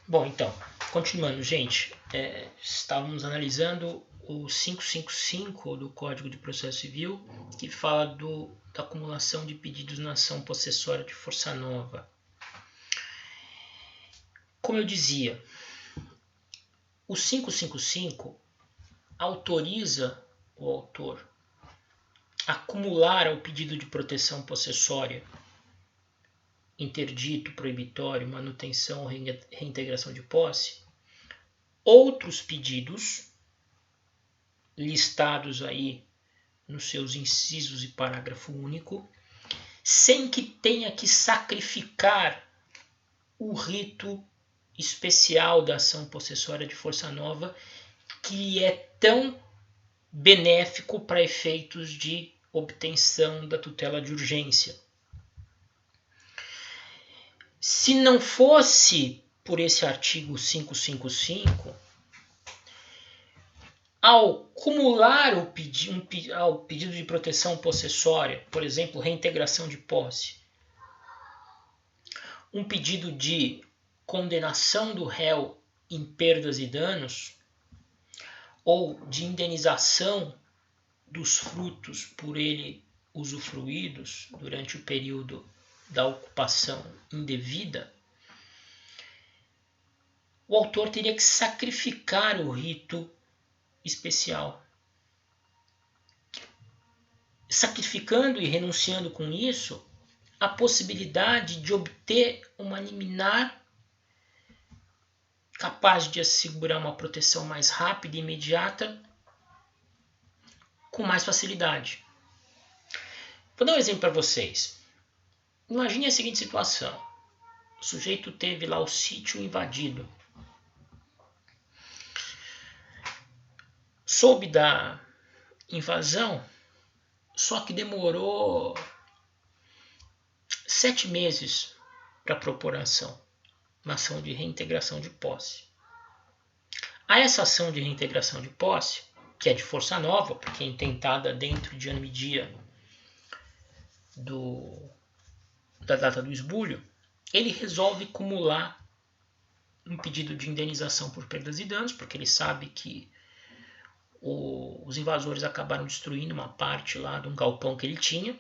Bom, então, continuando, gente, estávamos analisando o 555 do Código de Processo Civil, que fala da acumulação de pedidos na ação possessória de força nova. Como eu dizia, o 555 autoriza o autor a acumular ao pedido de proteção possessória, interdito, proibitório, manutenção ou reintegração de posse, outros pedidos listados aí nos seus incisos e parágrafo único, sem que tenha que sacrificar o rito especial da ação possessória de força nova, que é tão benéfico para efeitos de obtenção da tutela de urgência. Se não fosse por esse artigo 555, ao acumular ao pedido de proteção possessória, por exemplo, reintegração de posse, um pedido de condenação do réu em perdas e danos, ou de indenização dos frutos por ele usufruídos durante o período da ocupação indevida, o autor teria que sacrificar o rito especial. Sacrificando e renunciando com isso a possibilidade de obter uma liminar capaz de assegurar uma proteção mais rápida e imediata com mais facilidade. Vou dar um exemplo para vocês. Imagine a seguinte situação. O sujeito teve lá o sítio invadido. Soube da invasão, só que demorou 7 meses para propor a ação, uma ação de reintegração de posse. A essa ação de reintegração de posse, que é de força nova, porque é intentada dentro de ano e dia da data do esbulho, ele resolve acumular um pedido de indenização por perdas e danos, porque ele sabe que os invasores acabaram destruindo uma parte lá de um galpão que ele tinha,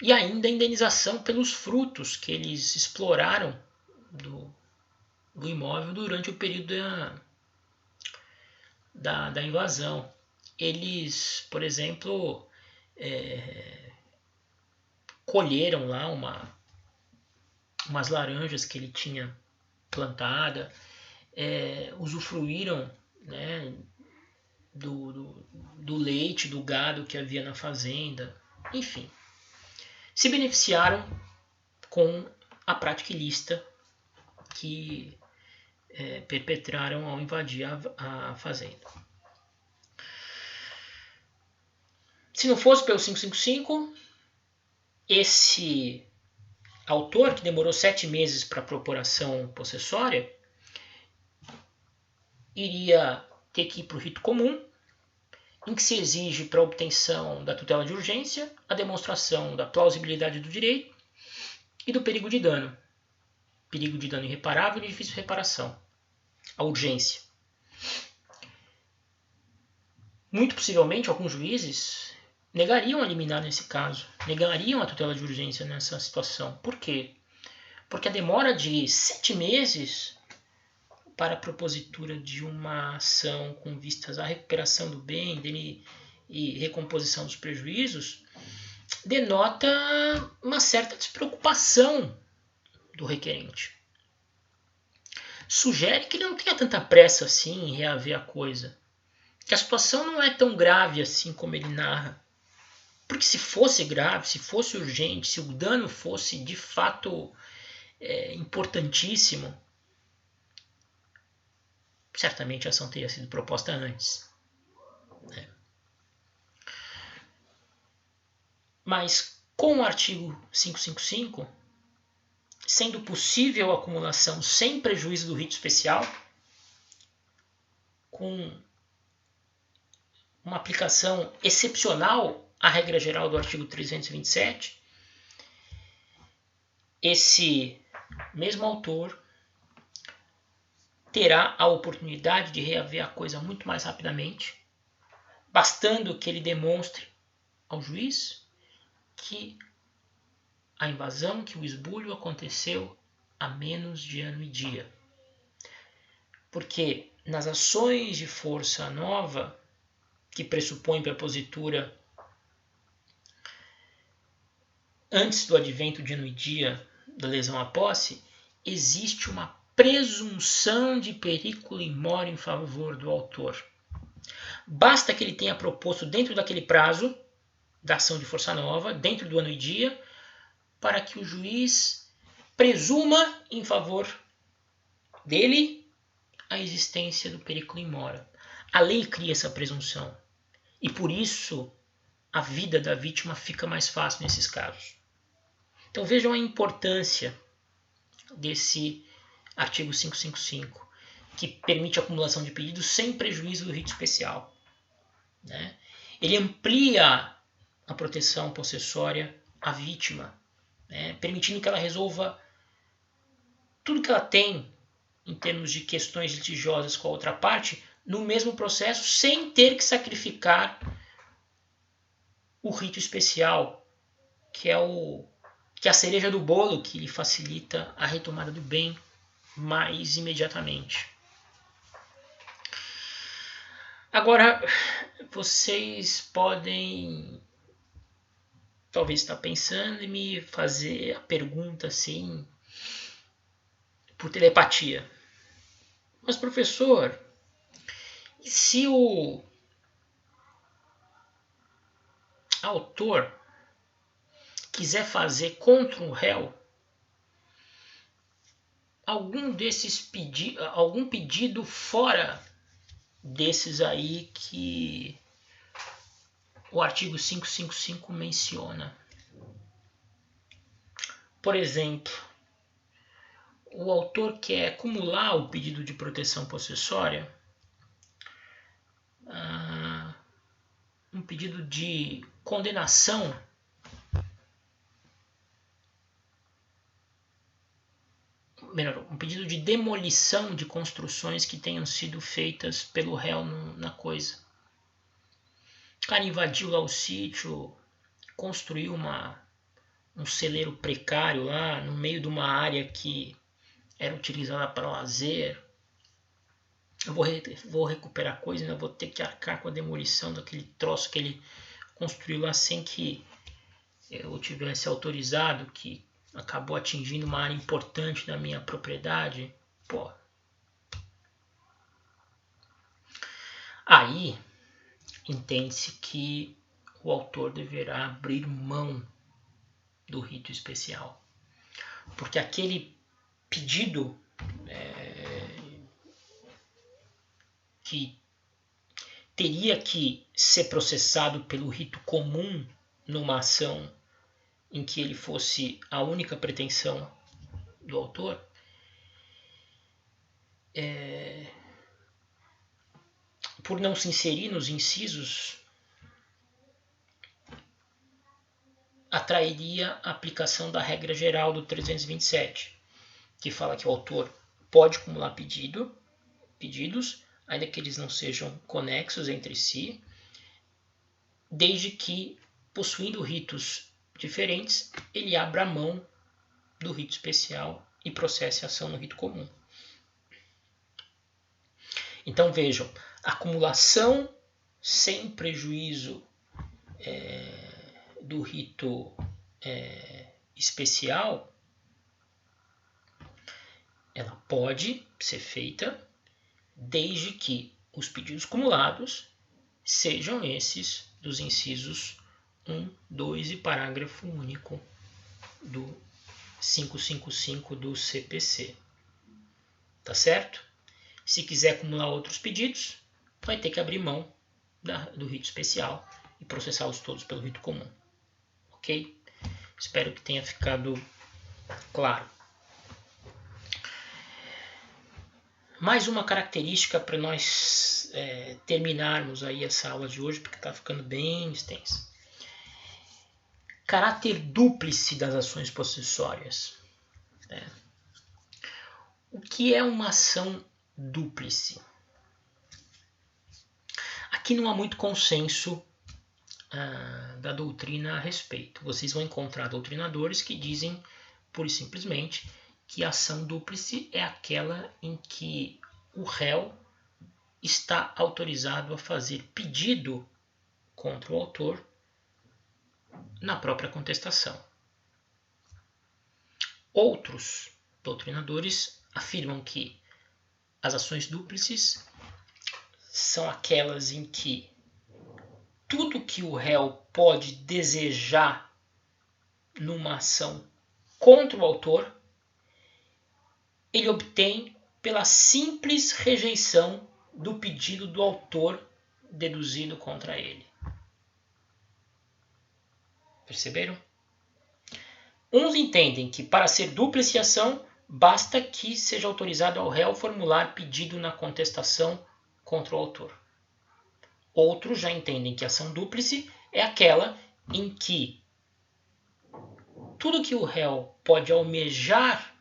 e ainda a indenização pelos frutos que eles exploraram do imóvel durante o período da invasão. Eles, por exemplo, colheram lá umas laranjas que ele tinha plantada, usufruíram, né, do leite, do gado que havia na fazenda, enfim, se beneficiaram com a prática ilícita que perpetraram ao invadir a fazenda. Se não fosse pelo 555, esse autor, que demorou 7 meses para propor ação possessória, iria ter que ir para o rito comum, em que se exige para a obtenção da tutela de urgência a demonstração da plausibilidade do direito e do perigo de dano irreparável e de difícil reparação, a urgência. Muito possivelmente, alguns juízes negariam a liminar nesse caso, negariam a tutela de urgência nessa situação. Por quê? Porque a demora de 7 meses para a propositura de uma ação com vistas à recuperação do bem e recomposição dos prejuízos denota uma certa despreocupação do requerente. Sugere que ele não tenha tanta pressa assim em reaver a coisa, que a situação não é tão grave assim como ele narra. Porque se fosse grave, se fosse urgente, se o dano fosse de fato importantíssimo, certamente a ação teria sido proposta antes. Mas com o artigo 555, sendo possível a acumulação sem prejuízo do rito especial, com uma aplicação excepcional à regra geral do artigo 327, esse mesmo autor terá a oportunidade de reaver a coisa muito mais rapidamente, bastando que ele demonstre ao juiz que a invasão, que o esbulho aconteceu há menos de ano e dia. Porque nas ações de força nova, que pressupõem prepositura antes do advento de ano e dia da lesão à posse, existe uma presunção de periculo in more em favor do autor. Basta que ele tenha proposto dentro daquele prazo da ação de força nova, dentro do ano e dia, para que o juiz presuma em favor dele a existência do periculo in mora. A lei cria essa presunção e por isso a vida da vítima fica mais fácil nesses casos. Então vejam a importância desse artigo 555, que permite a acumulação de pedidos sem prejuízo do rito especial. Né? Ele amplia a proteção possessória à vítima, né? Permitindo que ela resolva tudo que ela tem em termos de questões litigiosas com a outra parte no mesmo processo, sem ter que sacrificar o rito especial, que é a cereja do bolo que lhe facilita a retomada do bem mais imediatamente. Agora, vocês podem talvez estar pensando em me fazer a pergunta assim por telepatia. Mas, professor, e se o autor quiser fazer contra um réu algum pedido fora desses aí que o artigo 555 menciona? Por exemplo, o autor quer acumular o pedido de proteção possessória, um pedido de condenação um pedido de demolição de construções que tenham sido feitas pelo réu na coisa. O cara invadiu lá o sítio, construiu um celeiro precário lá no meio de uma área que era utilizada para lazer. Eu vou recuperar a coisa, ainda vou ter que arcar com a demolição daquele troço que ele construiu lá sem que eu tivesse autorizado, que acabou atingindo uma área importante da minha propriedade. Pô. Aí entende-se que o autor deverá abrir mão do rito especial. Porque aquele pedido que teria que ser processado pelo rito comum numa ação em que ele fosse a única pretensão do autor, por não se inserir nos incisos, atrairia a aplicação da regra geral do 327, que fala que o autor pode acumular pedidos, ainda que eles não sejam conexos entre si, desde que, possuindo ritos diferentes, ele abra mão do rito especial e processe a ação no rito comum. Então vejam, acumulação sem prejuízo do rito especial, ela pode ser feita desde que os pedidos acumulados sejam esses dos incisos 1, 2 e parágrafo único do 555 do CPC. Tá certo? Se quiser acumular outros pedidos, vai ter que abrir mão do rito especial e processá-los todos pelo rito comum. Ok? Espero que tenha ficado claro. Mais uma característica para nós terminarmos aí essa aula de hoje, porque está ficando bem extensa. Caráter dúplice das ações possessórias. O que é uma ação dúplice. Aqui não há muito consenso da doutrina a respeito. Vocês vão encontrar doutrinadores que dizem, pura e simplesmente, que a ação dúplice é aquela em que o réu está autorizado a fazer pedido contra o autor na própria contestação. Outros doutrinadores afirmam que as ações dúplices são aquelas em que tudo que o réu pode desejar numa ação contra o autor, ele obtém pela simples rejeição do pedido do autor deduzido contra ele. Perceberam? Uns entendem que para ser dúplice ação, basta que seja autorizado ao réu formular pedido na contestação contra o autor. Outros já entendem que a ação dúplice é aquela em que tudo que o réu pode almejar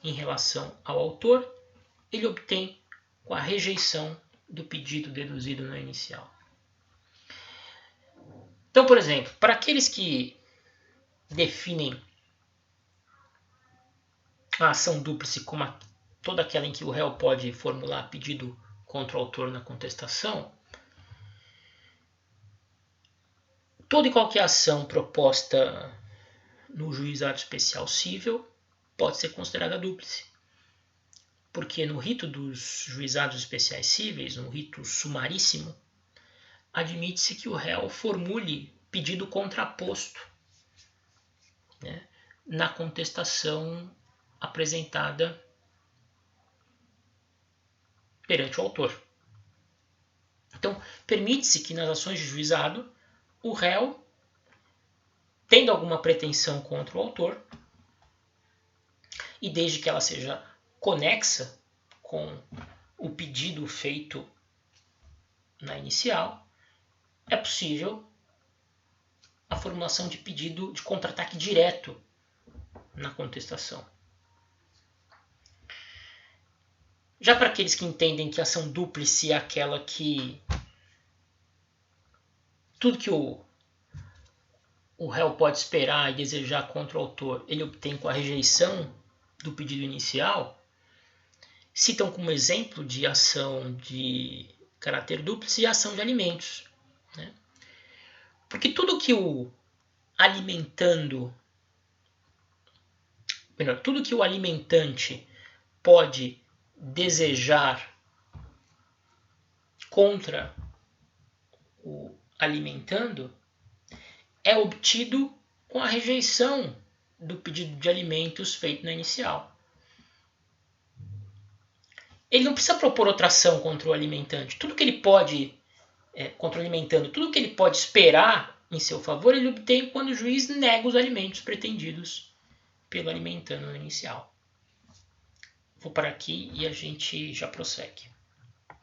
em relação ao autor, ele obtém com a rejeição do pedido deduzido na inicial. Então, por exemplo, para aqueles que definem a ação dúplice como toda aquela em que o réu pode formular pedido contra o autor na contestação, toda e qualquer ação proposta no juizado especial cível pode ser considerada dúplice. Porque no rito dos juizados especiais cíveis, no rito sumaríssimo, admite-se que o réu formule pedido contraposto, né, na contestação apresentada perante o autor. Então, permite-se que nas ações de juizado o réu, tendo alguma pretensão contra o autor, e desde que ela seja conexa com o pedido feito na inicial, é possível a formulação de pedido de contra-ataque direto na contestação. Já para aqueles que entendem que a ação dúplice é aquela que tudo que o réu pode esperar e desejar contra o autor, ele obtém com a rejeição do pedido inicial, citam como exemplo de ação de caráter dúplice a ação de alimentos, né? Porque tudo que o alimentante pode desejar contra o alimentando é obtido com a rejeição do pedido de alimentos feito na inicial. Ele não precisa propor outra ação contra o alimentante. Tudo que ele pode, contra o alimentando, tudo que ele pode esperar em seu favor, ele obtém quando o juiz nega os alimentos pretendidos pelo alimentando no inicial. Vou parar aqui e a gente já prossegue.